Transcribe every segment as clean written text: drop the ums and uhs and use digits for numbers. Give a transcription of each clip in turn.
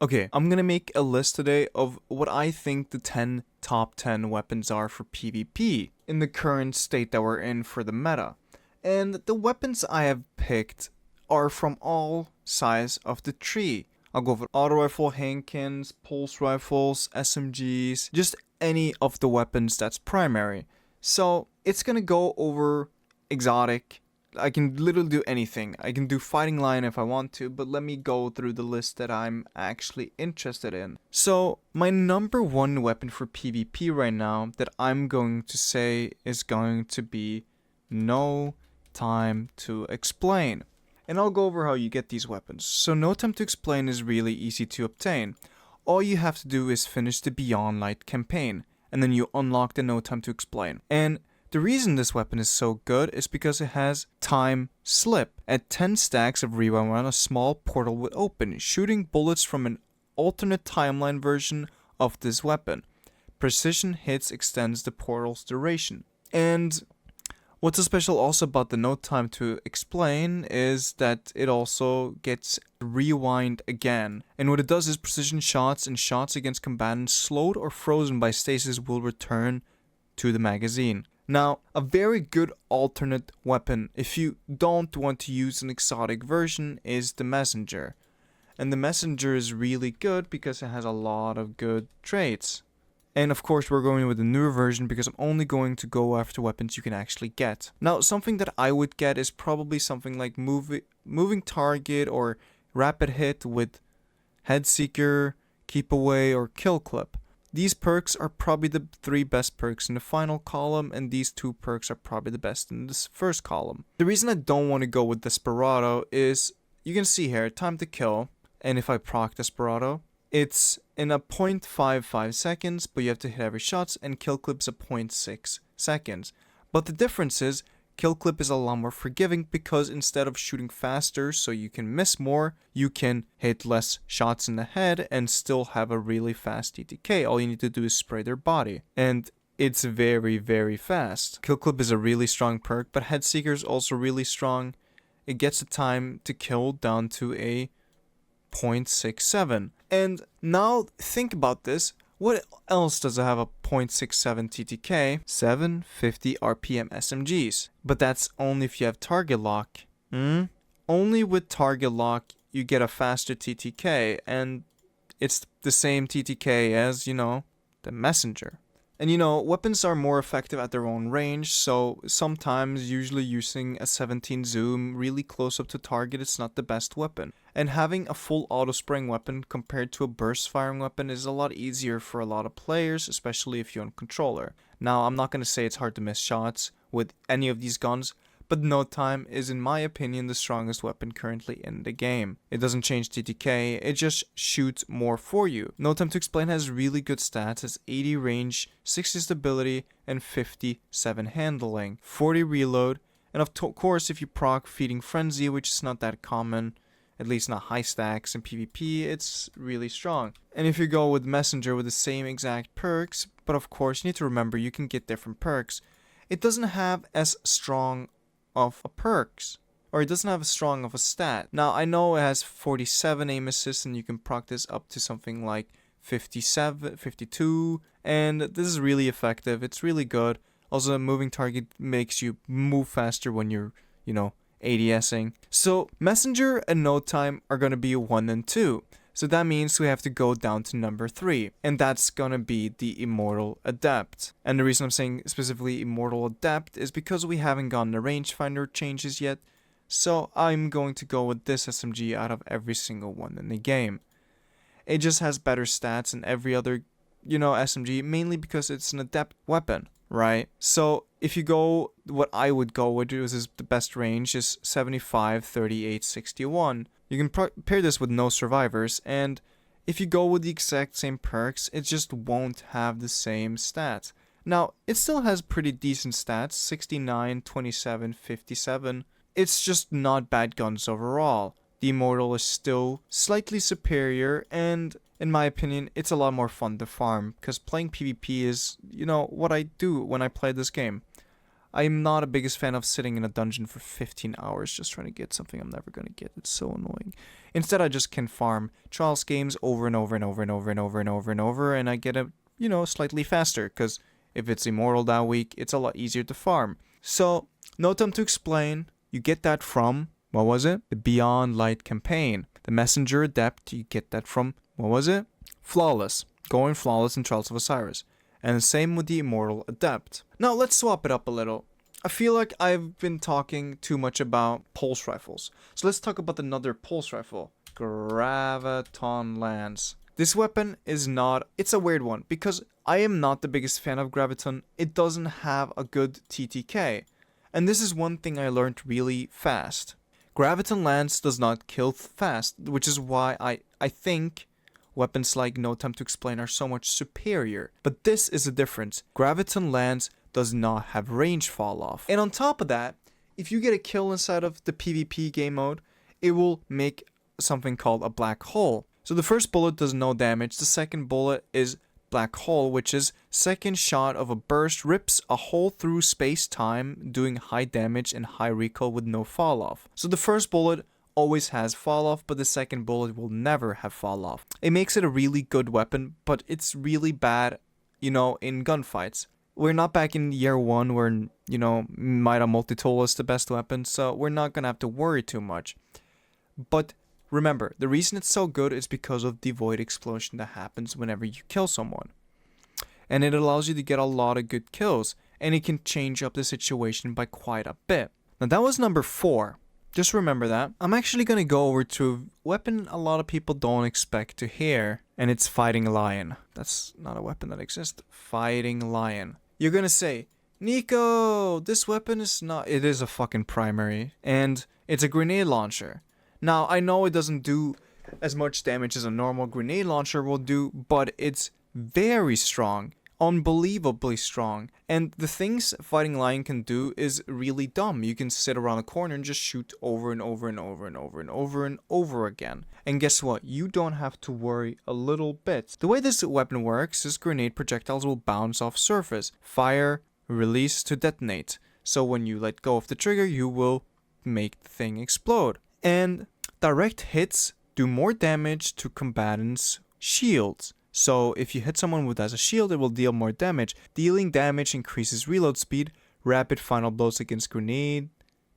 Okay, I'm gonna make a list today of what I think the 10 top 10 weapons are for PvP in the current state that we're in for the meta. And the weapons I have picked are from all sides of the tree. I'll go for auto rifle, handguns, pulse rifles, SMGs, just any of the weapons that's primary. So it's gonna go over exotic. I can literally do anything. I can do fighting line if I want to, but let me go through the list that I'm actually interested in. So, my number one weapon for PvP right now that I'm going to say is going to be No Time to Explain. And I'll go over how you get these weapons. So, No Time to Explain is really easy to obtain. All you have to do is finish the Beyond Light campaign, and then you unlock the No Time to Explain. And the reason this weapon is so good is because it has time slip. At 10 stacks of rewind run, a small portal would open, shooting bullets from an alternate timeline version of this weapon. Precision hits extends the portal's duration. And what's so special also about the No Time to Explain is that it also gets rewind again. And what it does is precision shots and shots against combatants slowed or frozen by stasis will return to the magazine. Now, a very good alternate weapon if you don't want to use an exotic version is the Messenger. And the Messenger is really good because it has a lot of good traits. And of course we're going with the newer version because I'm only going to go after weapons you can actually get. Now, something that I would get is probably something like moving target or rapid hit with head seeker, keep away, or kill clip. These perks are probably the 3 best perks in the final column, and these 2 perks are probably the best in this first column. The reason I don't want to go with Desperado is, you can see here, time to kill, and if I proc Desperado, it's in a 0.55 seconds, but you have to hit every shot, and kill clip's a 0.6 seconds. But the difference is, kill clip is a lot more forgiving because instead of shooting faster so you can miss more, you can hit less shots in the head and still have a really fast TTK. All you need to do is spray their body. And it's very, very fast. Kill clip is a really strong perk, but head seeker is also really strong. It gets the time to kill down to a 0.67. And now think about this. What else does it have a 0.67 TTK? 750 RPM SMGs. But that's only if you have target lock. Only with target lock you get a faster TTK, and it's the same TTK as, the Messenger. And weapons are more effective at their own range, so sometimes usually using a 17 zoom really close up to target is not the best weapon. And having a full auto spraying weapon compared to a burst firing weapon is a lot easier for a lot of players, especially if you own controller. Now, I'm not going to say it's hard to miss shots with any of these guns, but No Time is, in my opinion, the strongest weapon currently in the game. It doesn't change TTK, it just shoots more for you. No Time to Explain has really good stats, has 80 range, 60 stability, and 57 handling, 40 reload, and of course if you proc Feeding Frenzy, which is not that common, at least not high stacks in PvP, it's really strong. And if you go with Messenger with the same exact perks, but of course you need to remember you can get different perks, it doesn't have as strong of a perks, or it doesn't have as strong of a stat. Now I know it has 47 aim assist and you can proc this up to something like 57, 52, and this is really effective. It's really good. Also, moving target makes you move faster when you're, ADSing. So Messenger and No Time are going to be 1 and 2. So that means we have to go down to number 3, and that's gonna be the Immortal Adept. And the reason I'm saying specifically Immortal Adept is because we haven't gotten the rangefinder changes yet, so I'm going to go with this SMG out of every single one in the game. It just has better stats than every other, SMG, mainly because it's an adept weapon, right? So if you go, what I would go with is the best range is 75, 38, 61. You can pair this with no survivors, and if you go with the exact same perks, it just won't have the same stats. Now, it still has pretty decent stats, 69, 27, 57. It's just not bad guns overall. The Immortal is still slightly superior, and in my opinion, it's a lot more fun to farm, because playing PvP is, what I do when I play this game. I'm not a biggest fan of sitting in a dungeon for 15 hours just trying to get something I'm never going to get. It's so annoying. Instead, I just can farm Trials games over and over and over and over and over and over and over, and I get it, slightly faster, because if it's Immortal that week, it's a lot easier to farm. So, no time to explain. You get that from, what was it? The Beyond Light campaign. The Messenger Adept, you get that from, what was it? Flawless. Going flawless in Trials of Osiris. And the same with the Immortal Adept. Now, let's swap it up a little. I feel like I've been talking too much about pulse rifles. So let's talk about another pulse rifle. Graviton Lance. This weapon is not... It's a weird one, because I am not the biggest fan of Graviton. It doesn't have a good TTK. And this is one thing I learned really fast. Graviton Lance does not kill fast, which is why I think weapons like No Time to Explain are so much superior. But this is a difference. Graviton Lance does not have range fall off. And on top of that, if you get a kill inside of the PvP game mode, it will make something called a black hole. So the first bullet does no damage. The second bullet is black hole, which is second shot of a burst rips a hole through space-time, doing high damage and high recoil with no fall off. So the first bullet always has fall off, but the second bullet will never have fall off. It makes it a really good weapon, but it's really bad, in gunfights. We're not back in year 1 where, Mida Multitool is the best weapon, so we're not gonna have to worry too much. But remember, the reason it's so good is because of the void explosion that happens whenever you kill someone. And it allows you to get a lot of good kills, and it can change up the situation by quite a bit. Now that was number 4. Just remember that. I'm actually gonna go over to a weapon a lot of people don't expect to hear, and it's Fighting Lion. That's not a weapon that exists. Fighting Lion. You're gonna say, Nico, this weapon is not... It is a fucking primary, and it's a grenade launcher. Now, I know it doesn't do as much damage as a normal grenade launcher will do, but it's very strong. Unbelievably strong. And the things Fighting Lion can do is really dumb. You can sit around a corner and just shoot over and over and over and over and over and over again. And guess what? You don't have to worry a little bit. The way this weapon works is grenade projectiles will bounce off surface. Fire, release to detonate. So when you let go of the trigger, you will make the thing explode. And direct hits do more damage to combatants' shields. So if you hit someone with as a shield, it will deal more damage. Dealing damage increases reload speed. Rapid final blows against grenade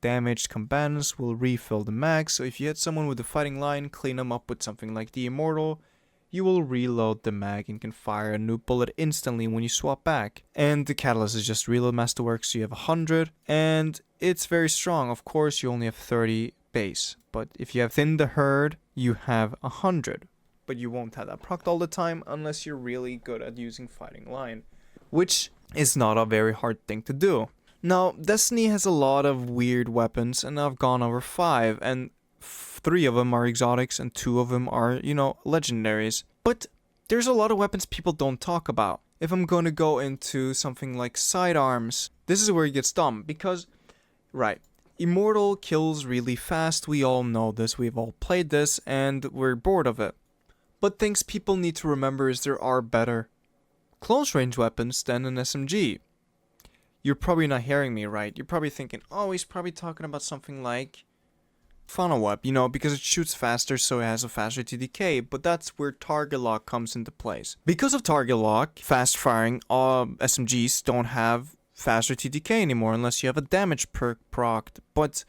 damaged combatants will refill the mag. So if you hit someone with a Fighting Lion, clean them up with something like the Immortal, you will reload the mag and can fire a new bullet instantly when you swap back. And the catalyst is just reload masterwork, so you have 100. And it's very strong. Of course, you only have 30 base. But if you have Thin the Herd, you have 100. But you won't have that procced all the time unless you're really good at using Fighting Lion, which is not a very hard thing to do. Now, Destiny has a lot of weird weapons, and I've gone over 5, and 3 of them are exotics, and 2 of them are, legendaries. But there's a lot of weapons people don't talk about. If I'm going to go into something like Sidearms, this is where it gets dumb, because, right, Immortal kills really fast, we all know this, we've all played this, and we're bored of it. But things people need to remember is there are better close range weapons than an SMG. You're probably not hearing me right. You're probably thinking, oh, he's probably talking about something like funnel web, because it shoots faster, so it has a faster TDK. But that's where target lock comes into place. Because of target lock, fast firing SMGs don't have faster TDK anymore unless you have a damage perk procced. But,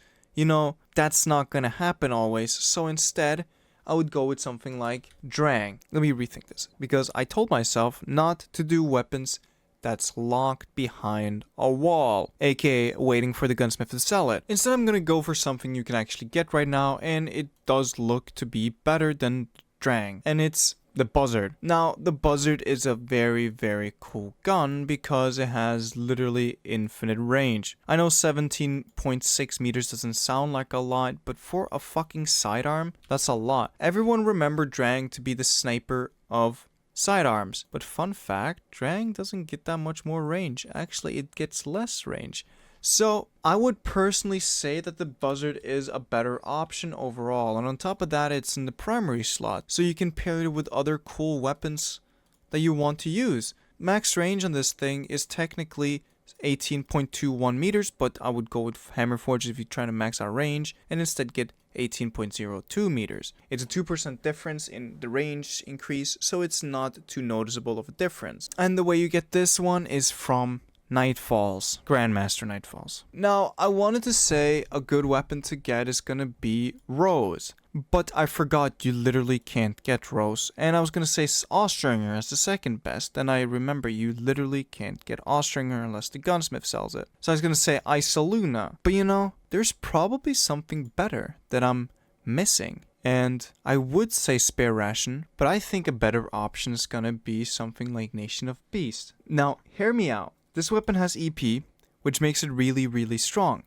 that's not gonna happen always. So instead, I would go with something like Drang. Let me rethink this, because I told myself not to do weapons that's locked behind a wall, aka waiting for the gunsmith to sell it. Instead, I'm gonna go for something you can actually get right now, and it does look to be better than Drang, and it's the Buzzard. Now, the Buzzard is a very, very cool gun because it has literally infinite range. I know 17.6 meters doesn't sound like a lot, but for a fucking sidearm, that's a lot. Everyone remembered Drang to be the sniper of Sidearms, but fun fact, Drang doesn't get that much more range. Actually, it gets less range. So, I would personally say that the Buzzard is a better option overall, and on top of that, it's in the primary slot, so you can pair it with other cool weapons that you want to use. Max range on this thing is technically 18.21 meters, but I would go with hammer forge if you're trying to max out range and instead get 18.02 meters. It's a 2% difference in the range increase, so it's not too noticeable of a difference. And the way you get this one is from Nightfalls, Grandmaster Nightfalls. Now, I wanted to say a good weapon to get is gonna be Rose, but I forgot you literally can't get Rose, and I was gonna say Austringer as the second best, and I remember you literally can't get Austringer unless the gunsmith sells it. So I was gonna say Isoluna, but you know, there's probably something better that I'm missing. And I would say Spare Ration, but I think a better option is gonna be something like Nation of Beast. Now, hear me out. This weapon has EP, which makes it really, really strong.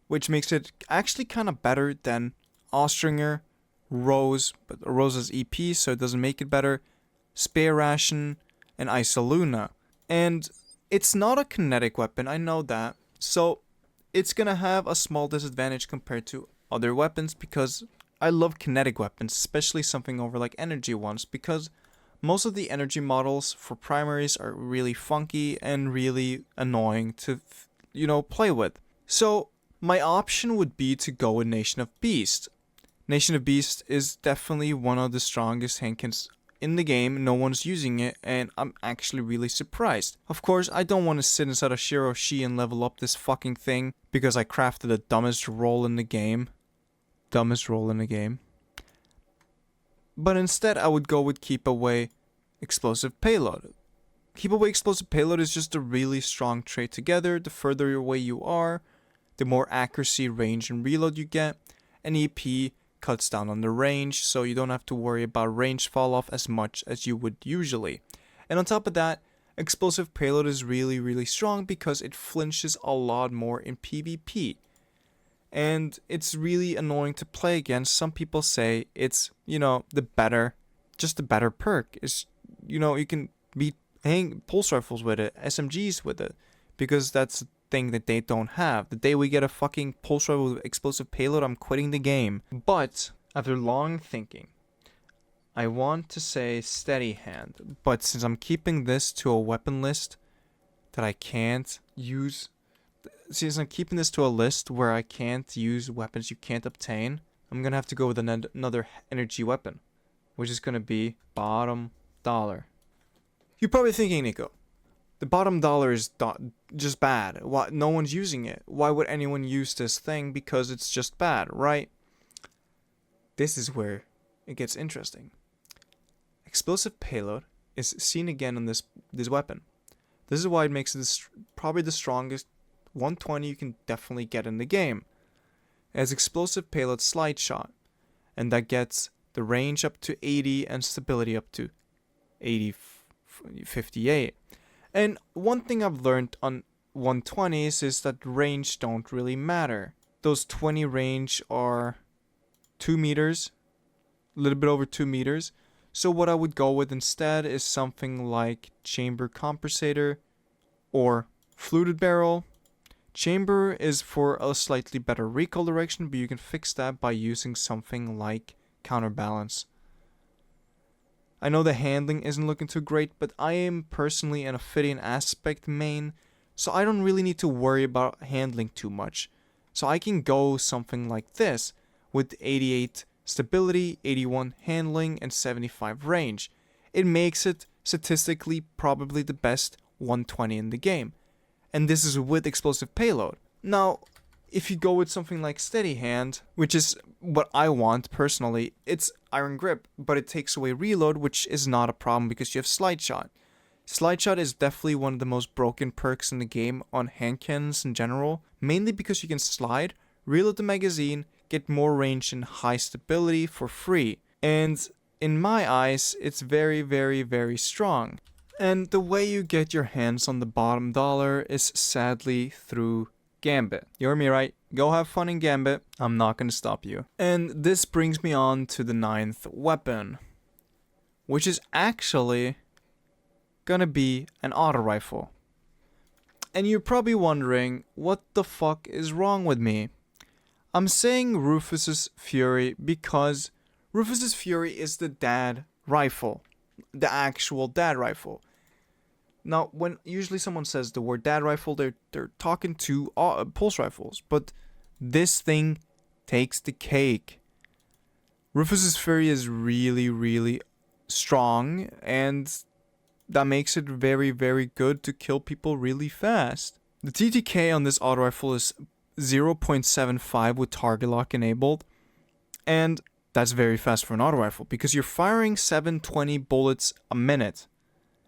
Which makes it actually kind of better than Austringer, Rose, but Rose has EP, so it doesn't make it better, Spare Ration, and Isoluna. And it's not a kinetic weapon, I know that. So it's gonna have a small disadvantage compared to other weapons because I love kinetic weapons, especially something over like energy ones, because most of the energy models for primaries are really funky and really annoying to, play with. So my option would be to go with Nation of Beast. Nation of Beast is definitely one of the strongest handguns in the game. No one's using it, and I'm actually really surprised. Of course, I don't want to sit inside a Shiroshi and level up this fucking thing because I crafted the dumbest roll in the game. But instead, I would go with Keep Away Explosive Payload. Keep Away Explosive Payload is just a really strong trait together. The further away you are, the more accuracy, range, and reload you get. And EP cuts down on the range, so you don't have to worry about range fall off as much as you would usually. And on top of that, Explosive Payload is really, really strong because it flinches a lot more in PvP. And it's really annoying to play against. Some people say it's, the better perk. It's, you can beat pulse rifles with it, SMGs with it, because that's the thing that they don't have. The day we get a fucking pulse rifle with explosive payload, I'm quitting the game. But after long thinking, I want to say Steady Hand, but since I'm keeping this to a weapon list that I can't use, since I'm keeping this to a list where I can't use weapons you can't obtain, I'm gonna have to go with another energy weapon, which is gonna be bottom dollar. You're probably thinking, Nico, the bottom dollar is just bad. Why no one's using it? Why would anyone use this thing? Because it's just bad, right? This is where it gets interesting. Explosive payload is seen again on this weapon. This is why it makes this probably the strongest 120 you can definitely get in the game. It has explosive payload slide shot, and that gets the range up to 80 and stability up to 58. And one thing I've learned on 120s is that range don't really matter. Those 20 range are 2 meters, a little bit over 2 meters. So what I would go with instead is something like chamber compensator or fluted barrel. Chamber is for a slightly better recoil direction, but you can fix that by using something like counterbalance. I know the handling isn't looking too great, but I am personally an Ophidian aspect main, so I don't really need to worry about handling too much. So I can go something like this with 88 stability, 81 handling, and 75 range. It makes it statistically probably the best 120 in the game. And this is with explosive payload. Now, if you go with something like Steady Hand, which is what I want personally, it's Iron Grip, but it takes away reload, which is not a problem because you have Slide Shot. Slide Shot is definitely one of the most broken perks in the game on handguns in general, mainly because you can slide, reload the magazine, get more range and high stability for free. And in my eyes, it's very, very, very strong. And the way you get your hands on the bottom dollar is sadly through Gambit. You heard me right? Go have fun in Gambit. I'm not gonna stop you. And this brings me on to the 9th weapon, which is actually gonna be an auto rifle. And you're probably wondering, what the fuck is wrong with me? I'm saying Rufus's Fury because Rufus's Fury is the dad rifle. The actual dad rifle. Now, when usually someone says the word dad rifle, they're talking to pulse rifles, but this thing takes the cake. Rufus's Fury is really, really strong, and that makes it very, very good to kill people really fast. The TTK on this auto rifle is 0.75 with target lock enabled, and that's very fast for an auto rifle because you're firing 720 bullets a minute,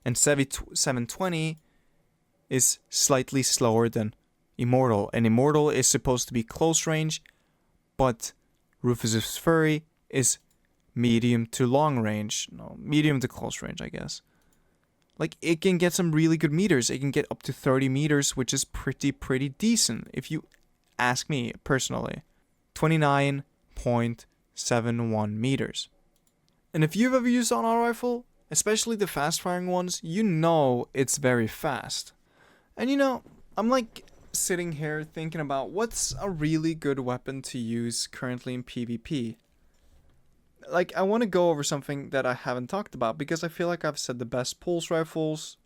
and 720 is slightly slower than Immortal, and Immortal is supposed to be close range, but Rufus's Fury is medium to long range. No, medium to close range, I guess. Like, it can get some really good meters. It can get up to 30 meters, which is pretty decent, if you ask me personally. 29.71 meters. And if you've ever used an auto rifle, especially the fast-firing ones, you know it's very fast. And you know, I'm like sitting here thinking about what's a really good weapon to use currently in PvP. Like, I want to go over something that I haven't talked about because I feel like I've said the best pulse rifles,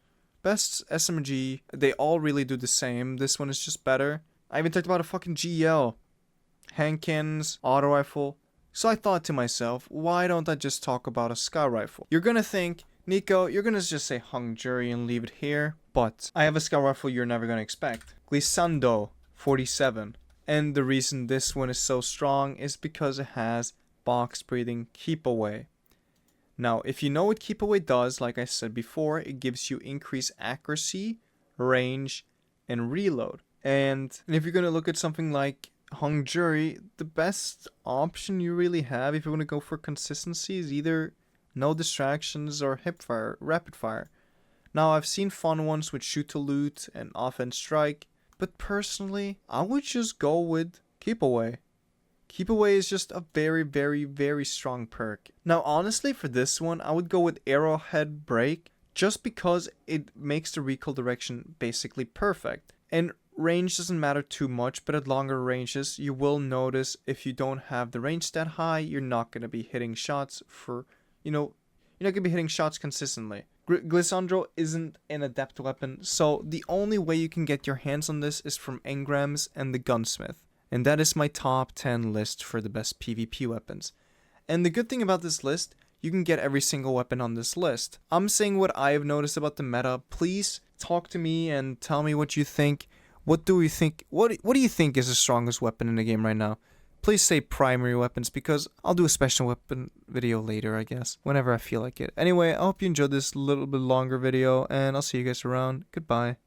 best SMG, they all really do the same. This one is just better. I even talked about a fucking GL, hand cannons, auto rifle. So I thought to myself, why don't I just talk about a scout rifle? You're gonna think, Nico, you're gonna just say hung jury and leave it here, but I have a scout rifle you're never gonna expect. Glissando 47. And the reason this one is so strong is because it has box breathing keep away. Now, if you know what keep away does, like I said before, it gives you increased accuracy, range, and reload. And if you're gonna look at something like hung jury, the best option you really have if you want to go for consistency is either no distractions or hipfire, rapid fire. Now, I've seen fun ones with shoot to loot and offense strike, but personally, I would just go with keep away. Keep away is just a very, very, very strong perk. Now, honestly, for this one, I would go with arrowhead break just because it makes the recoil direction basically perfect. And range doesn't matter too much, but at longer ranges, you will notice if you don't have the range that high, you're not going to be hitting shots for, you're not going to be hitting shots consistently. Glissandro isn't an adept weapon, so the only way you can get your hands on this is from engrams and the gunsmith. And that is my top 10 list for the best PvP weapons. And the good thing about this list, you can get every single weapon on this list. I'm saying what I have noticed about the meta. Please talk to me and tell me what you think. What do you think? What do you think is the strongest weapon in the game right now? Please say primary weapons because I'll do a special weapon video later, I guess, whenever I feel like it. Anyway, I hope you enjoyed this little bit longer video and I'll see you guys around. Goodbye.